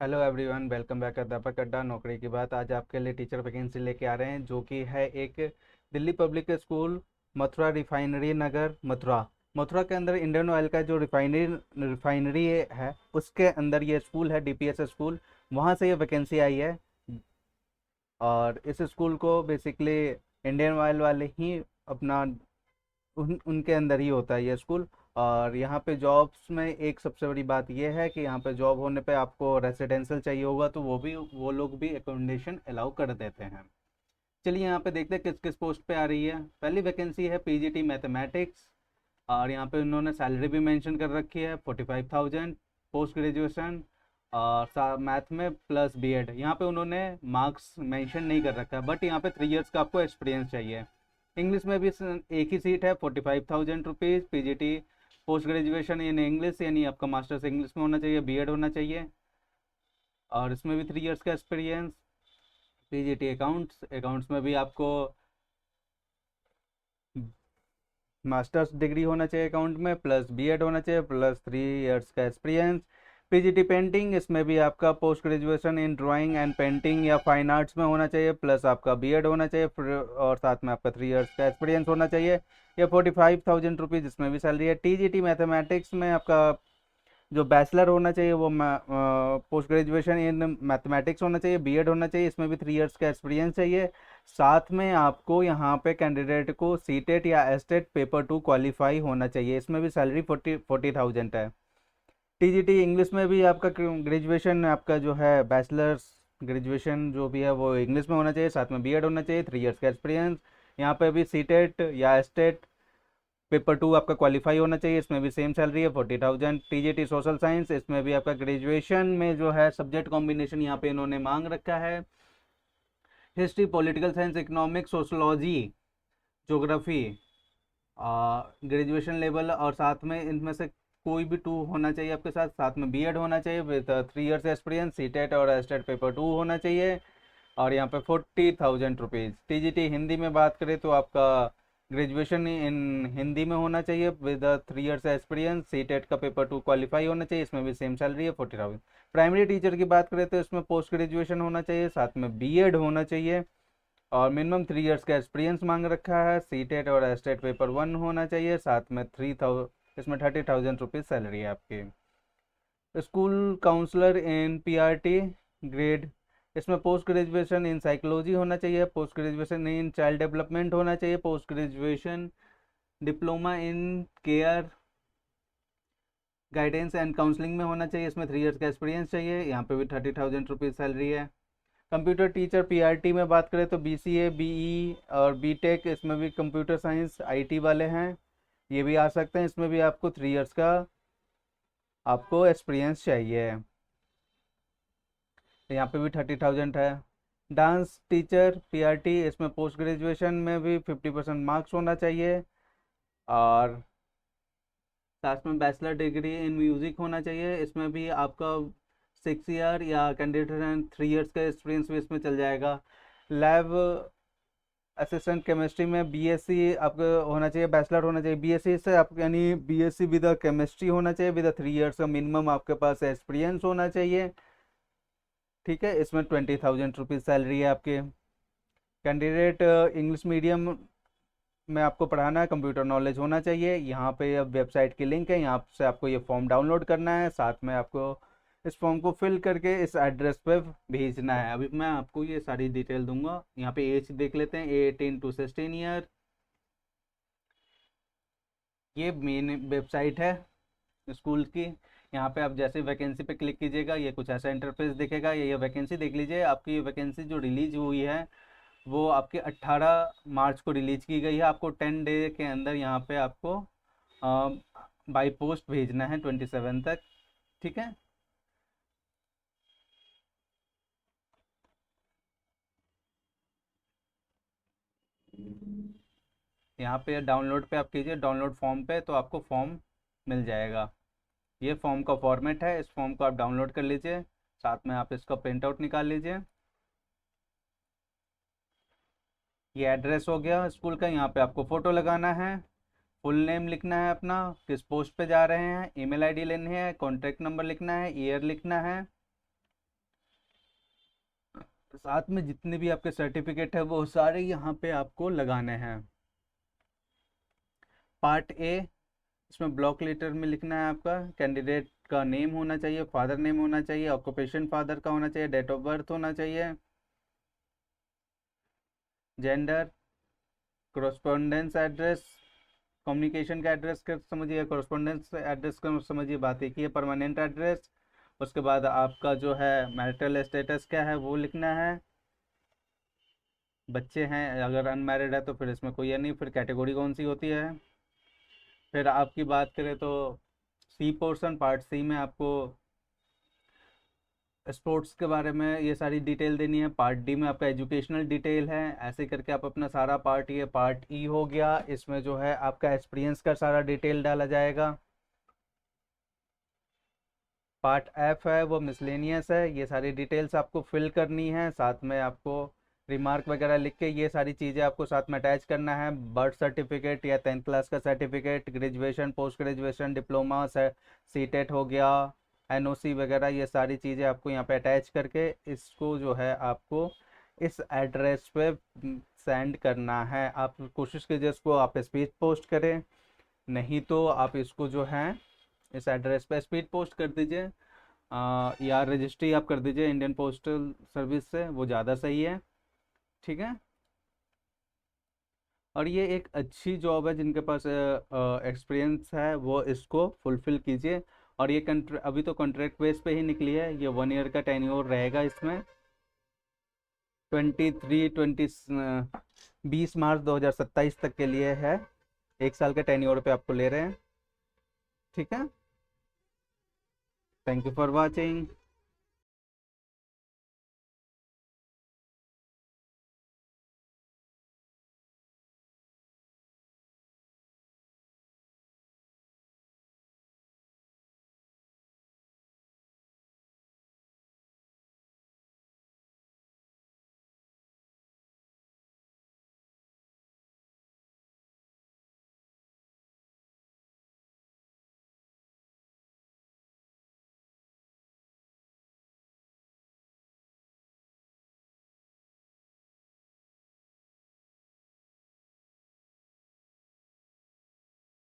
Hello everyone, welcome back अध्यापक अड्डा नौकरी की बात। आज आपके लिए टीचर वैकेंसी लेके आ रहे हैं जो कि है एक Delhi public school, Mathura refinery Nagar, Mathura. Mathura के अंदर इंडियन ऑयल का जो रिफाइनरी है उसके अंदर ये स्कूल है, डीपीएस स्कूल। वहाँ से ये वैकेंसी आई है। और इस स्कूल को बेसिकली इंडियन ऑयल वाले ही अपना उनके अंदर ही होता है ये स्कूल। और यहाँ पे जॉब्स में एक सबसे बड़ी बात ये है कि यहाँ पे जॉब होने पे आपको रेसिडेंशियल चाहिए होगा, तो वो लोग भी एकोमोडेशन अलाउ कर देते हैं। चलिए यहाँ पे देखते हैं किस किस पोस्ट पे आ रही है। पहली वैकेंसी है पीजीटी मैथमेटिक्स। और यहाँ पे उन्होंने सैलरी भी मेंशन कर रखी है 45,000, पोस्ट ग्रेजुएशन और मैथ में प्लस बीएड। यहाँ पे उन्होंने मार्क्स मेंशन नहीं कर रखा है, बट यहाँ पे 3 इयर्स का आपको एक्सपीरियंस चाहिए। इंग्लिश में भी एक ही सीट है, 45,000 rupees. PGT post graduation in English, यानी आपका मास्टर्स इंग्लिश में होना चाहिए, बीएड होना चाहिए। और इसमें भी 3 इयर्स का एक्सपीरियंस। पीजीटी अकाउंट्स, अकाउंट्स में भी आपको मास्टर्स डिग्री होना चाहिए अकाउंट में, प्लस बीएड होना चाहिए, प्लस 3 इयर्स का एक्सपीरियंस। पीजीटी पेंटिंग, इसमें भी आपका post graduation in drawing and painting या फाइन आर्ट्स में होना चाहिए, प्लस आपका बीएड होना चाहिए, और साथ में आपका 3 इयर्स का एक्सपीरियंस होना चाहिए। ये 45,000 रुपीज़ इसमें भी सैलरी है। टीजीटी मैथमेटिक्स में आपका जो बैचलर होना चाहिए वो पोस्ट ग्रेजुएशन इन मैथमेटिक्स होना चाहिए, बीएड होना चाहिए, इसमें भी 3 इयर्स का एक्सपीरियंस चाहिए। साथ में आपको यहाँ पे कैंडिडेट को सीटेट या एस्टेट पेपर 2 क्वालिफाई होना चाहिए। इसमें भी सैलरी 40,000 है। टीजीटी इंग्लिश में भी आपका ग्रेजुएशन, आपका जो है बैचलर्स ग्रेजुएशन जो भी है वो इंग्लिश में होना चाहिए, साथ में बीएड होना चाहिए, 3 इयर्स का एक्सपीरियंस। यहाँ पे भी सीटेट या एस्टेट पेपर 2 आपका क्वालिफाई होना चाहिए, इसमें भी सेम सैलरी है 40,000। टीजीटी सोशल साइंस, इसमें भी आपका ग्रेजुएशन में जो है सब्जेक्ट कॉम्बिनेशन यहाँ पे इन्होंने मांग रखा है history, political science, economics, sociology, geography, graduation level. और साथ में इनमें से कोई भी 2 होना चाहिए आपके साथ, साथ में बीएड होना चाहिए विद 3 इयर्स एक्सपीरियंस। सीटेट और एस्टेट पेपर 2 होना चाहिए। और यहाँ पे 40,000 रुपीज़। टीजीटी हिंदी में बात करें तो आपका ग्रेजुएशन इन हिंदी में होना चाहिए विद 3 इयर्स एक्सपीरियंस। सीटेट का पेपर 2 क्वालिफाई होना चाहिए, इसमें भी सेम सैलरी है 40,000। प्राइमरी टीचर की बात करें तो इसमें पोस्ट ग्रेजुएशन होना चाहिए, साथ में बीएड होना चाहिए, और मिनिमम 3 इयर्स का एक्सपीरियंस मांग रखा है। सीटेट और एस्टेट पेपर 1 होना चाहिए, साथ में इसमें 30,000 रुपीज़ सैलरी है आपकी। स्कूल काउंसलर इन पीआरटी ग्रेड, इसमें पोस्ट ग्रेजुएशन इन साइकोलॉजी होना चाहिए, post graduation in child development होना चाहिए, post graduation diploma in care guidance and counselling में होना चाहिए, इसमें 3 इयर्स का एक्सपीरियंस चाहिए। यहाँ पे भी 30,000 रुपीज़ सैलरी है। कंप्यूटर टीचर पीआरटी में बात करें तो बीसीए, बीई और बीटेक, इसमें भी कंप्यूटर साइंस आईटी वाले हैं, ये भी आ सकते हैं। इसमें भी आपको 3 इयर्स का आपको एक्सपीरियंस चाहिए। यहाँ पे भी 30,000 है। डांस टीचर पीआरटी, इसमें पोस्ट ग्रेजुएशन में भी 50% मार्क्स होना चाहिए, और साथ में बैचलर डिग्री इन म्यूज़िक होना चाहिए। इसमें भी आपका 6 ईयर या कैंडिडेट 3 इयर्स का एक्सपीरियंस भी इसमें चल जाएगा। लैब असिस्टेंट केमिस्ट्री में बीएससी आपको होना चाहिए, बैचलर होना चाहिए बीएससी से, आप यानी बीएससी विद केमिस्ट्री होना चाहिए, विद 3 इयर्स का मिनिमम आपके पास एक्सपीरियंस होना चाहिए। ठीक है, इसमें 20,000 रुपीज़ सैलरी है आपके। कैंडिडेट इंग्लिश मीडियम में आपको पढ़ाना है, कंप्यूटर नॉलेज होना चाहिए। यहाँ पे अब वेबसाइट की लिंक है, यहाँ से आपको ये फॉर्म डाउनलोड करना है, साथ में आपको इस फॉर्म को फिल करके इस एड्रेस पे भेजना है। अभी मैं आपको ये सारी डिटेल दूंगा। यहाँ पे एज देख लेते हैं, 18 to 16 ईयर। ये मेन वेबसाइट है स्कूल की। यहाँ पे आप जैसे वैकेंसी पे क्लिक कीजिएगा, ये कुछ ऐसा इंटरफेस दिखेगा। ये वैकेंसी देख लीजिए। आपकी ये वैकेंसी जो रिलीज हुई है वो आपके 18 मार्च को रिलीज की गई है। आपको 10 डे के अंदर यहाँ पे आपको बाई पोस्ट भेजना है 27 तक। ठीक है, यहाँ पे डाउनलोड पे आप कीजिए, डाउनलोड फॉर्म पे, तो आपको फॉर्म मिल जाएगा। ये फॉर्म का फॉर्मेट है, इस फॉर्म को आप डाउनलोड कर लीजिए, साथ में आप इसका प्रिंट आउट निकाल लीजिए। ये एड्रेस हो गया स्कूल का। यहाँ पे आपको फ़ोटो लगाना है, फुल नेम लिखना है अपना, किस पोस्ट पे जा रहे हैं, ईमेल आईडी लेनी है, कॉन्टैक्ट नंबर लिखना है, ईयर लिखना है, साथ में जितने भी आपके सर्टिफिकेट है वो सारे यहाँ पे आपको लगाने हैं। पार्ट ए, इसमें ब्लॉक लेटर में लिखना है आपका कैंडिडेट का नेम होना चाहिए, फादर नेम होना चाहिए, ऑक्यूपेशन फादर का होना चाहिए, डेट ऑफ बर्थ होना चाहिए, जेंडर, कोरोस्पोंडेंस एड्रेस, कम्युनिकेशन का एड्रेस का समझिए, कोरोस्पोंडेंस एड्रेस का समझिए, बात एक ही है, परमानेंट एड्रेस। उसके बाद आपका जो है मैरिटल स्टेटस क्या है वो लिखना है, बच्चे हैं, अगर अनमैरिड है तो फिर इसमें कोई है नहीं, फिर कैटेगरी कौन सी होती है। फिर आपकी बात करें तो सी पोर्शन, पार्ट सी में आपको स्पोर्ट्स के बारे में ये सारी डिटेल देनी है। पार्ट डी में आपका एजुकेशनल डिटेल है। ऐसे करके आप अपना सारा पार्ट, ये पार्ट ई हो गया, इसमें जो है आपका एक्सपीरियंस का सारा डिटेल डाला जाएगा। पार्ट एफ है वो मिसलेनियस है, ये सारी डिटेल्स आपको फिल करनी है, साथ में आपको रिमार्क वगैरह लिख के ये सारी चीज़ें आपको साथ में अटैच करना है। बर्थ सर्टिफिकेट या 10th क्लास का certificate, graduation, post graduation, diploma, CTET हो गया, एनओसी वगैरह, ये सारी चीज़ें आपको यहाँ पे अटैच करके इसको जो है आपको इस एड्रेस पे सेंड करना है। आप कोशिश कीजिए इसको आप स्पीड पोस्ट करें, नहीं तो आप इसको जो है इस एड्रेस पे स्पीड पोस्ट कर दीजिए, या रजिस्ट्री आप कर दीजिए इंडियन पोस्टल सर्विस से, वो ज़्यादा सही है। ठीक है। और ये एक अच्छी जॉब है, जिनके पास एक्सपीरियंस है वो इसको फुलफिल कीजिए। और ये अभी तो कॉन्ट्रैक्ट बेस पे ही निकली है, ये 1 ईयर का टेन्योर रहेगा इसमें। 20 मार्च 2027 तक के लिए है, 1 साल के टेन्योर पे आपको ले रहे हैं। ठीक है। Thank you for watching.